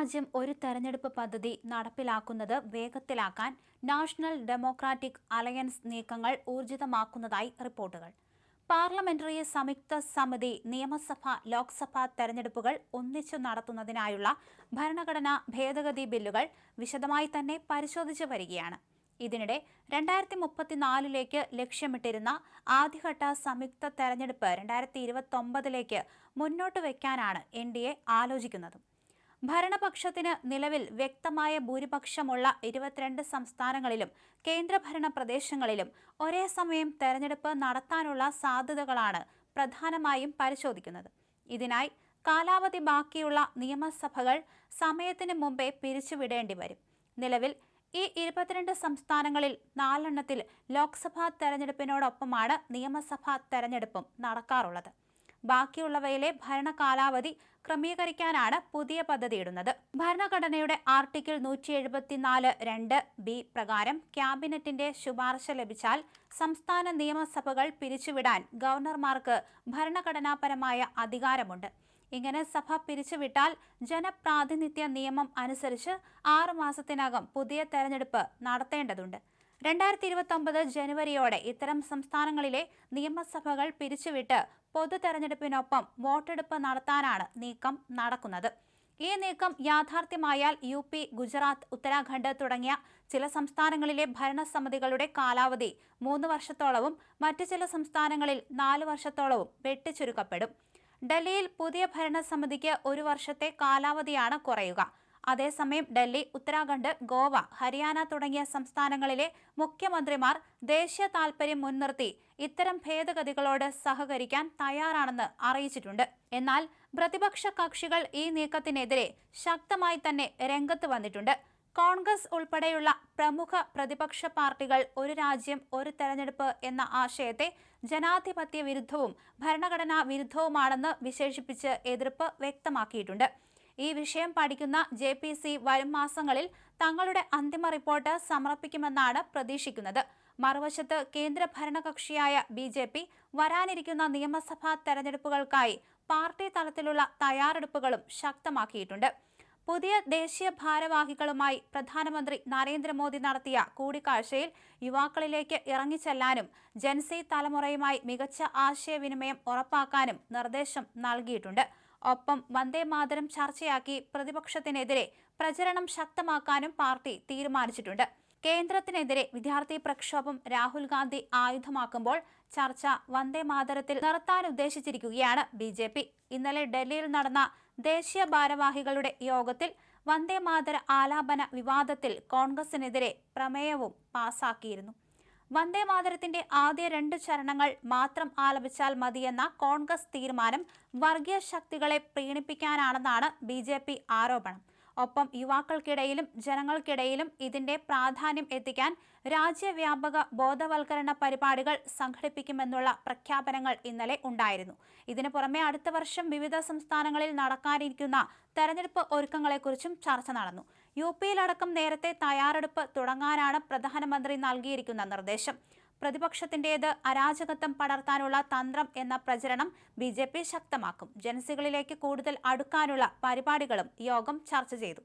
രാജ്യം ഒരു തെരഞ്ഞെടുപ്പ് പദ്ധതി നടപ്പിലാക്കുന്നത് വേഗത്തിലാക്കാൻ നാഷണൽ ഡെമോക്രാറ്റിക് അലയൻസ് നീക്കങ്ങൾ ഊർജിതമാക്കുന്നതായി റിപ്പോർട്ടുകൾ. പാർലമെന്ററി സംയുക്ത സമിതി നിയമസഭ, ലോക്സഭാ തെരഞ്ഞെടുപ്പുകൾ ഒന്നിച്ചു നടത്തുന്നതിനായുള്ള ഭരണഘടനാ ഭേദഗതി ബില്ലുകൾ വിശദമായി തന്നെ പരിശോധിച്ചു വരികയാണ്. ഇതിനിടെ 2034 ലക്ഷ്യമിട്ടിരുന്ന ആദ്യഘട്ട സംയുക്ത തെരഞ്ഞെടുപ്പ് 2029 മുന്നോട്ട് വയ്ക്കാനാണ് NDA ആലോചിക്കുന്നത്. ഭരണപക്ഷത്തിന് നിലവിൽ വ്യക്തമായ ഭൂരിപക്ഷമുള്ള 22 സംസ്ഥാനങ്ങളിലും കേന്ദ്രഭരണ പ്രദേശങ്ങളിലും ഒരേ സമയം തെരഞ്ഞെടുപ്പ് നടത്താനുള്ള സാധ്യതകളാണ് പ്രധാനമായും പരിശോധിക്കുന്നത്. ഇതിനായി കാലാവധി ബാക്കിയുള്ള നിയമസഭകൾ സമയത്തിന് മുമ്പേ പിരിച്ചുവിടേണ്ടി വരും. നിലവിൽ ഈ 22 സംസ്ഥാനങ്ങളിൽ 4 ലോക്സഭാ തെരഞ്ഞെടുപ്പിനോടൊപ്പമാണ് നിയമസഭാ തെരഞ്ഞെടുപ്പും നടക്കാറുള്ളത്. ബാക്കിയുള്ളവയിലെ ഭരണകാലാവധി ക്രമീകരിക്കാനാണ് പുതിയ പദ്ധതിയിടുന്നത്. ഭരണഘടനയുടെ ആർട്ടിക്കിൾ 174(2)(b) പ്രകാരം ക്യാബിനറ്റിന്റെ ശുപാർശ ലഭിച്ചാൽ സംസ്ഥാന നിയമസഭകൾ പിരിച്ചുവിടാൻ ഗവർണർമാർക്ക് ഭരണഘടനാപരമായ അധികാരമുണ്ട്. ഇങ്ങനെ സഭ പിരിച്ചുവിട്ടാൽ ജനപ്രാതിനിധ്യ നിയമം അനുസരിച്ച് 6 മാസത്തിനകം പുതിയ തെരഞ്ഞെടുപ്പ് നടത്തേണ്ടതുണ്ട്. 2029 ജനുവരിയോടെ ഇത്തരം സംസ്ഥാനങ്ങളിലെ നിയമസഭകൾ പിരിച്ചുവിട്ട് പൊതു തെരഞ്ഞെടുപ്പിനൊപ്പം വോട്ടെടുപ്പ് നടത്താനാണ് നീക്കം നടക്കുന്നത്. ഈ നീക്കം യാഥാർത്ഥ്യമായാൽ UP, ഗുജറാത്ത്, ഉത്തരാഖണ്ഡ് തുടങ്ങിയ ചില സംസ്ഥാനങ്ങളിലെ ഭരണസമിതികളുടെ കാലാവധി 3 വർഷത്തോളവും മറ്റ് ചില സംസ്ഥാനങ്ങളിൽ 4 വർഷത്തോളവും വെട്ടിച്ചുരുക്കപ്പെടും. ഡൽഹിയിൽ പുതിയ ഭരണസമിതിക്ക് 1 വർഷത്തെ കാലാവധിയാണ് കുറയുക. അതേസമയം ഡൽഹി, ഉത്തരാഖണ്ഡ്, ഗോവ, ഹരിയാന തുടങ്ങിയ സംസ്ഥാനങ്ങളിലെ മുഖ്യമന്ത്രിമാർ ദേശീയ താൽപര്യം മുൻനിർത്തി ഇത്തരം ഭേദഗതികളോട് സഹകരിക്കാൻ തയ്യാറാണെന്ന് അറിയിച്ചിട്ടുണ്ട്. എന്നാൽ പ്രതിപക്ഷ കക്ഷികൾ ഈ നീക്കത്തിനെതിരെ ശക്തമായി തന്നെ രംഗത്ത് വന്നിട്ടുണ്ട്. കോൺഗ്രസ് ഉൾപ്പെടെയുള്ള പ്രമുഖ പ്രതിപക്ഷ പാർട്ടികൾ ഒരു രാജ്യം ഒരു തെരഞ്ഞെടുപ്പ് എന്ന ആശയത്തെ ജനാധിപത്യ വിരുദ്ധവും ഭരണഘടനാ വിരുദ്ധവുമാണെന്ന് വിശേഷിപ്പിച്ച് എതിർപ്പ് വ്യക്തമാക്കിയിട്ടുണ്ട്. ഈ വിഷയം പഠിക്കുന്ന JPC വരും മാസങ്ങളിൽ തങ്ങളുടെ അന്തിമ റിപ്പോർട്ട് സമർപ്പിക്കുമെന്നാണ് പ്രതീക്ഷിക്കുന്നത്. മറുവശത്ത് കേന്ദ്ര ഭരണകക്ഷിയായ BJP വരാനിരിക്കുന്ന നിയമസഭാ തെരഞ്ഞെടുപ്പുകൾക്കായി പാർട്ടി തലത്തിലുള്ള തയ്യാറെടുപ്പുകളും ശക്തമാക്കിയിട്ടുണ്ട്. പുതിയ ദേശീയ ഭാരവാഹികളുമായി പ്രധാനമന്ത്രി നരേന്ദ്രമോദി നടത്തിയ കൂടിക്കാഴ്ചയിൽ യുവാക്കളിലേക്ക് ഇറങ്ങിച്ചെല്ലാനും ജൻസി തലമുറയുമായി മികച്ച ആശയവിനിമയം ഉറപ്പാക്കാനും നിർദ്ദേശം നൽകിയിട്ടുണ്ട്. ഒപ്പം വന്ദേമാതരം ചർച്ചയാക്കി പ്രതിപക്ഷത്തിനെതിരെ പ്രചരണം ശക്തമാക്കാനും പാർട്ടി തീരുമാനിച്ചിട്ടുണ്ട്. കേന്ദ്രത്തിനെതിരെ വിദ്യാർത്ഥി പ്രക്ഷോഭം രാഹുൽ ഗാന്ധി ആയുധമാക്കുമ്പോൾ ചർച്ച വന്ദേമാതരത്തിൽ നിർത്താനുദ്ദേശിച്ചിരിക്കുകയാണ് BJP. ഇന്നലെ ഡൽഹിയിൽ നടന്ന ദേശീയ ഭാരവാഹികളുടെ യോഗത്തിൽ വന്ദേമാതര ആലാപന വിവാദത്തിൽ കോൺഗ്രസിനെതിരെ പ്രമേയവും പാസാക്കിയിരുന്നു. വന്ദേമാതരത്തിന്റെ ആദ്യ 2 ചരണങ്ങൾ മാത്രം ആലപിച്ചാൽ മതിയെന്ന കോൺഗ്രസ് തീരുമാനം വർഗീയ ശക്തികളെ പ്രീണിപ്പിക്കാനാണെന്നാണ് BJP ആരോപണം. ഒപ്പം യുവാക്കൾക്കിടയിലും ജനങ്ങൾക്കിടയിലും ഇതിന്റെ പ്രാധാന്യം എത്തിക്കാൻ രാജ്യവ്യാപക ബോധവൽക്കരണ പരിപാടികൾ സംഘടിപ്പിക്കുമെന്നുള്ള പ്രഖ്യാപനങ്ങൾ ഇന്നലെ ഉണ്ടായിരുന്നു. ഇതിനു പുറമെ അടുത്ത വർഷം വിവിധ സംസ്ഥാനങ്ങളിൽ നടക്കാനിരിക്കുന്ന തെരഞ്ഞെടുപ്പ് ഒരുക്കങ്ങളെക്കുറിച്ചും ചർച്ച നടന്നു. UPയിലടക്കം നേരത്തെ തയ്യാറെടുപ്പ് തുടങ്ങാനാണ് പ്രധാനമന്ത്രി നൽകിയിരിക്കുന്ന നിർദ്ദേശം. പ്രതിപക്ഷത്തിന്റേത് അരാജകത്വം പടർത്താനുള്ള തന്ത്രം എന്ന പ്രചരണം BJP ശക്തമാക്കും. ജനസികളിലേക്ക് കൂടുതൽ അടുക്കാനുള്ള പരിപാടികളും യോഗം ചർച്ച ചെയ്തു.